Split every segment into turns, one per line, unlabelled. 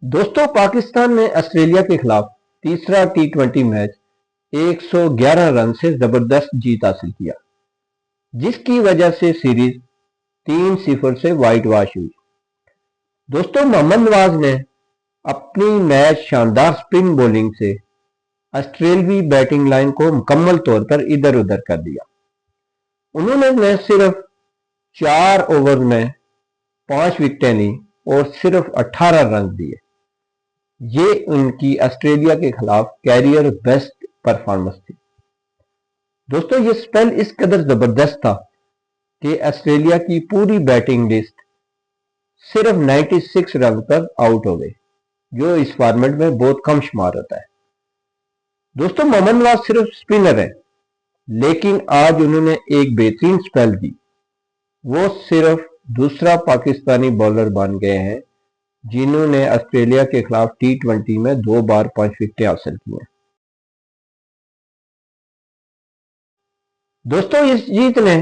दोस्तों, पाकिस्तान ने ऑस्ट्रेलिया के खिलाफ तीसरा टी20 मैच 111 रन से जबरदस्त जीत हासिल किया, जिसकी वजह से सीरीज 3-0 से व्हाइट वॉश हुई। दोस्तों, मोहम्मद नवाज ने अपनी मैच शानदार स्पिन बॉलिंग से ऑस्ट्रेलवी बैटिंग लाइन को मुकम्मल तौर पर इधर उधर कर दिया। उन्होंने न सिर्फ 4 ओवर में 5 विकेटें ली और सिर्फ 18 रन दिए। ये उनकी ऑस्ट्रेलिया के खिलाफ कैरियर बेस्ट परफॉर्मेंस थी। दोस्तों, ये स्पेल इस कदर जबरदस्त था कि ऑस्ट्रेलिया की पूरी बैटिंग लिस्ट सिर्फ 96 रन पर आउट हो गई, जो इस फॉर्मेट में बहुत कम शुमार होता है। दोस्तों, मोहम्मद नवाज सिर्फ स्पिनर है, लेकिन आज उन्होंने एक बेहतरीन स्पेल दी। वो सिर्फ दूसरा पाकिस्तानी बॉलर बन गए हैं जिन्होंने ऑस्ट्रेलिया के खिलाफ टी20 में 2 बार 5 विकेटें हासिल की हैं। दोस्तों, इस जीत ने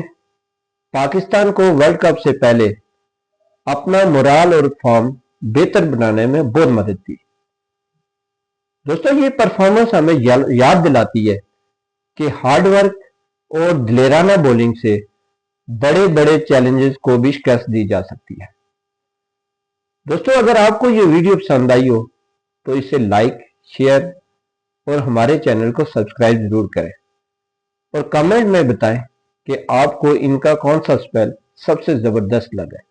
पाकिस्तान को वर्ल्ड कप से पहले अपना मोराल और फॉर्म बेहतर बनाने में बहुत मदद की। दोस्तों, ये परफॉर्मेंस हमें याद दिलाती है कि हार्डवर्क और दिलेराना बॉलिंग से बड़े बड़े चैलेंजेस को भी शिकस्त दी जा सकती है। दोस्तों, अगर आपको ये वीडियो पसंद आई हो तो इसे लाइक, शेयर और हमारे चैनल को सब्सक्राइब जरूर करें और कमेंट में बताएं कि आपको इनका कौन सा स्पेल सबसे जबरदस्त लगा।